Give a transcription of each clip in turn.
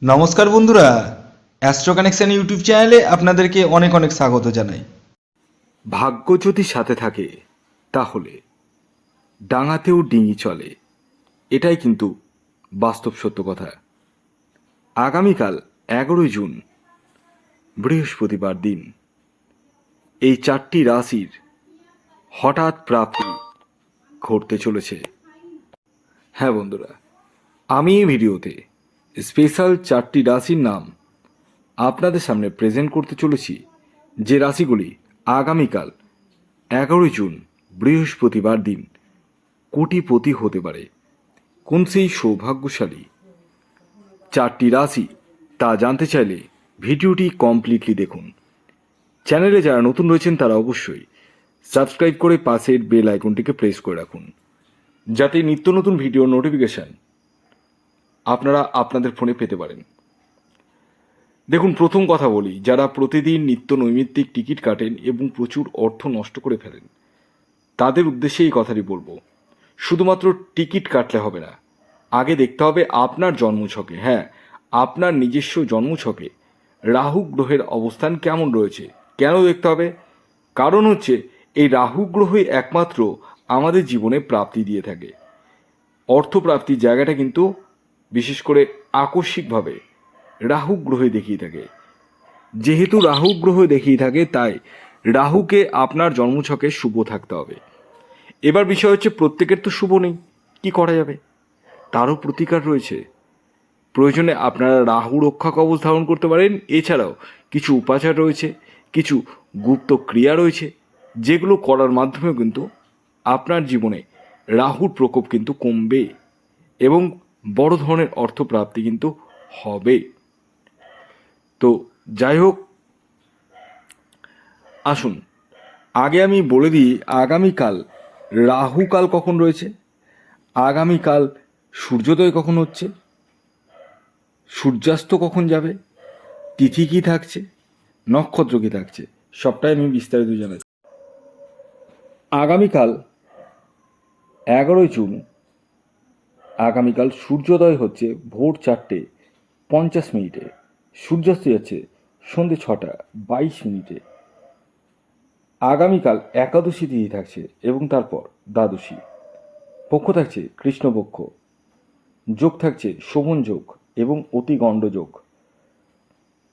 নমস্কার বন্ধুরা, astro connection YouTube চ্যানেলে আপনাদেরকে অনেক অনেক স্বাগত জানাই। ভাগ্য যদি সাথে থাকে তাহলে ডাঙাতেও ডিঙি চলে, এটাই কিন্তু বাস্তব সত্য কথা। আগামীকাল 11 জুন বৃহস্পতিবার দিন এই 4টি রাশির হঠাৎ প্রাপ্তি ঘটতে চলেছে। হ্যাঁ বন্ধুরা, আমি এই ভিডিওতে স্পেশাল 4টি রাশির নাম আপনাদের সামনে প্রেজেন্ট করতে চলেছি, যে রাশিগুলি আগামীকাল 11 জুন বৃহস্পতিবার দিন কোটিপতি হতে পারে। কোন সেই সৌভাগ্যশালী 4টি রাশি তা জানতে চাইলে ভিডিওটি কমপ্লিটলি দেখুন। চ্যানেলে যারা নতুন রয়েছেন তারা অবশ্যই সাবস্ক্রাইব করে পাশের বেল আইকনটিকে প্রেস করে রাখুন, যাতে নিত্য নতুন ভিডিও নোটিফিকেশান আপনারা আপনাদের ফোনে পেতে পারেন। দেখুন, প্রথম কথা বলি, যারা প্রতিদিন নিত্য নৈমিত্তিক টিকিট কাটেন এবং প্রচুর অর্থ নষ্ট করে ফেলেন, তাদের উদ্দেশ্যে এই কথাটি বলবো, শুধুমাত্র টিকিট কাটলে হবে না, আগে দেখতে হবে আপনার জন্মছকে, হ্যাঁ আপনার নিজস্ব জন্মছকে রাহু গ্রহের অবস্থান কেমন রয়েছে। কেন দেখতে হবে? কারণ হচ্ছে এই রাহু গ্রহই একমাত্র আমাদের জীবনে প্রাপ্তি দিয়ে থাকে। অর্থপ্রাপ্তির জায়গাটা কিন্তু বিশেষ করে আকস্মিকভাবে রাহু গ্রহে দেখিয়ে থাকে। যেহেতু রাহু গ্রহ দেখিয়ে থাকে, তাই রাহুকে আপনার জন্মছকে শুভ থাকতে হবে। এবার বিষয় হচ্ছে, প্রত্যেকের তো শুভ নেই, কি করা যাবে? তারও প্রতিকার রয়েছে। প্রয়োজনে আপনারা রাহু রক্ষা কবচ ধারণ করতে পারেন। এছাড়াও কিছু উপাচার রয়েছে, কিছু গুপ্ত ক্রিয়া রয়েছে, যেগুলো করার মাধ্যমে কিন্তু আপনার জীবনে রাহুর প্রকোপ কিন্তু কমবে এবং বড় ধরনের অর্থপ্রাপ্তি কিন্তু হবে। তো যাই হোক, আসুন আগে আমি বলে দিই আগামীকাল রাহুকাল কখন রয়েছে, আগামীকাল সূর্যোদয় কখন হচ্ছে, সূর্যাস্ত কখন যাবে, তিথি কী থাকছে, নক্ষত্র কী থাকছে, সবটাই আমি বিস্তারিত জানাচ্ছি। আগামীকাল 11 জুন আগামীকাল সূর্যোদয় হচ্ছে ভোর 4:50, সূর্যাস্ত যাচ্ছে সন্ধ্যে 6:22। আগামীকাল একাদশী তিথি থাকছে এবং তারপর দ্বাদশী। পক্ষ থাকছে কৃষ্ণপক্ষ, যোগ থাকছে শোভন যোগ এবং অতিগণ্ড যোগ।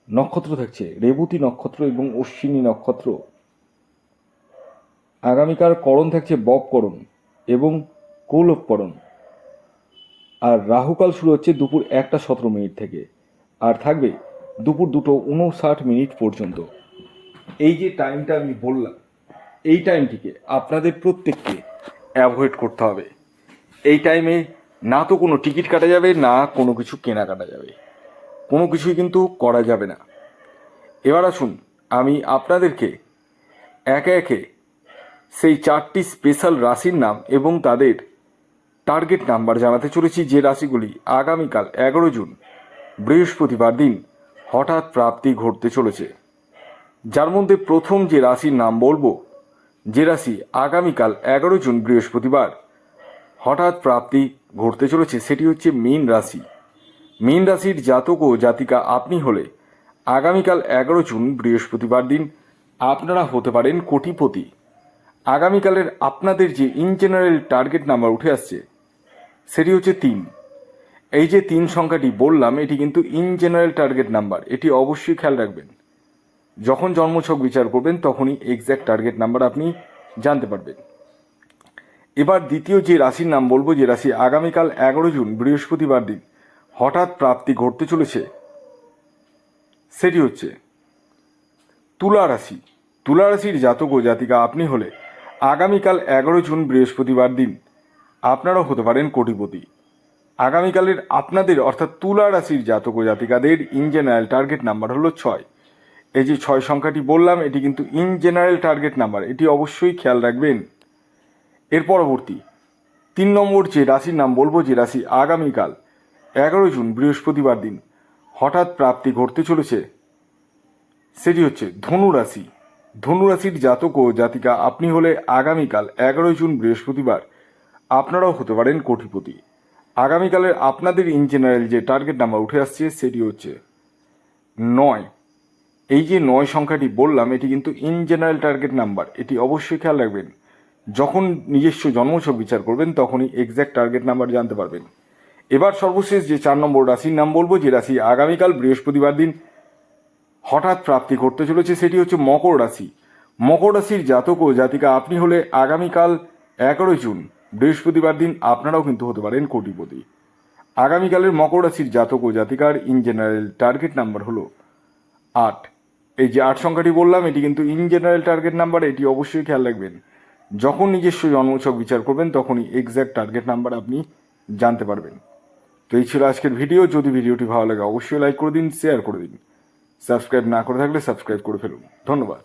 নক্ষত্র থাকছে রেবতী নক্ষত্র এবং অশ্বিনী নক্ষত্র। আগামীকাল করণ থাকছে বককরণ এবং কৌলভকরণ। আর রাহুকাল শুরু হচ্ছে দুপুর 1:17 থেকে, আর থাকবে দুপুর 2:59 পর্যন্ত। এই যে টাইমটা আমি বললাম, এই টাইমটিকে আপনাদের প্রত্যেককে অ্যাভয়েড করতে হবে। এই টাইমে না তো কোনো টিকিট কাটা যাবে, না কোনো কিছু কেনাকাটা যাবে, কোনো কিছুই কিন্তু করা যাবে না। এবার আসুন আমি আপনাদেরকে একে একে সেই 4টি স্পেশাল রাশির নাম এবং তাদের টার্গেট নাম্বার জানাতে চলেছি, যে রাশিগুলি আগামীকাল 11 জুন বৃহস্পতিবার দিন হঠাৎ প্রাপ্তি ঘটতে চলেছে। যার মধ্যে প্রথম যে রাশির নাম বলবো, যে রাশি আগামীকাল 11 জুন বৃহস্পতিবার হঠাৎ প্রাপ্তি ঘটতে চলেছে, সেটি হচ্ছে মীন রাশি। মীন রাশির জাতক ও জাতিকা আপনি হলে আগামীকাল 11 জুন বৃহস্পতিবার দিন আপনারা হতে পারেন কোটিপতি। আগামীকালের আপনাদের যে ইন জেনারেল টার্গেট নাম্বার উঠে আসছে সেটি হচ্ছে 3। এই যে 3 সংখ্যাটি বললাম, এটি কিন্তু ইন জেনারেল টার্গেট নাম্বার, এটি অবশ্যই খেয়াল রাখবেন। যখন জন্মছক বিচার করবেন তখনই এক্স্যাক্ট টার্গেট নাম্বার আপনি জানতে পারবেন। এবার দ্বিতীয় যে রাশির নাম বলবো, যে রাশি আগামীকাল 11 জুন বৃহস্পতিবার দিন হঠাৎ প্রাপ্তি ঘটতে চলেছে, সেটি হচ্ছে তুলা রাশি। তুলা রাশির জাতক ও জাতিকা আপনি হলে আগামীকাল 11 জুন বৃহস্পতিবার দিন আপনারাও হতে পারেন কোটিপতি। আগামীকালের আপনাদের অর্থাৎ তুলা রাশির জাতক ও জাতিকাদের ইন জেনারেল টার্গেট নাম্বার হলো 6। এই যে 6 সংখ্যাটি বললাম, এটি কিন্তু ইন জেনারেল টার্গেট নাম্বার, এটি অবশ্যই খেয়াল রাখবেন। এর পরবর্তী 3 নম্বর যে রাশির নাম বলবো, যে রাশি আগামীকাল 11 জুন বৃহস্পতিবার দিন হঠাৎ প্রাপ্তি ঘটতে চলেছে, সেটি হচ্ছে ধনু রাশি। ধনু রাশির জাতক ও জাতিকা আপনি হলে আগামীকাল 11 জুন বৃহস্পতিবার আপনারাও হতে পারেন কোটিপতি। আগামীকালের আপনাদের ইন জেনারেল যে টার্গেট নাম্বার উঠে আসছে সেটি হচ্ছে 9। এই যে 9 সংখ্যাটি বললাম এটি কিন্তু ইন জেনারেল টার্গেট নাম্বার, এটি অবশ্যই খেয়াল রাখবেন। যখন নিজস্ব জন্মছক বিচার করবেন তখনই এক্স্যাক্ট টার্গেট নাম্বার জানতে পারবেন। এবার সর্বশেষ যে 4 নম্বর রাশির নাম বলবো, যে রাশি আগামীকাল বৃহস্পতিবার দিন হঠাৎ প্রাপ্তি করতে চলেছে, সেটি হচ্ছে মকর রাশি। মকর রাশির জাতক ও জাতিকা আপনি হলে আগামীকাল 11 জুন বৃহস্পতিবার দিন আপনারাও কিন্তু হতে পারেন কোটিপতি। আগামীকালের মকর রাশির জাতক ও জাতিকার ইন জেনারেল টার্গেট নাম্বার হলো 8। এই যে 8 সংখ্যাটি বললাম এটি কিন্তু ইন জেনারেল টার্গেট নাম্বার, এটি অবশ্যই খেয়াল রাখবেন। যখন নিজস্ব জন্মছক বিচার করবেন তখনই এক্স্যাক্ট টার্গেট নাম্বার আপনি জানতে পারবেন। তো এই ছিল আজকের ভিডিও। যদি ভিডিওটি ভালো লাগে অবশ্যই লাইক করে দিন, শেয়ার করে দিন। সাবস্ক্রাইব না করে থাকলে সাবস্ক্রাইব করে ফেলুন। ধন্যবাদ।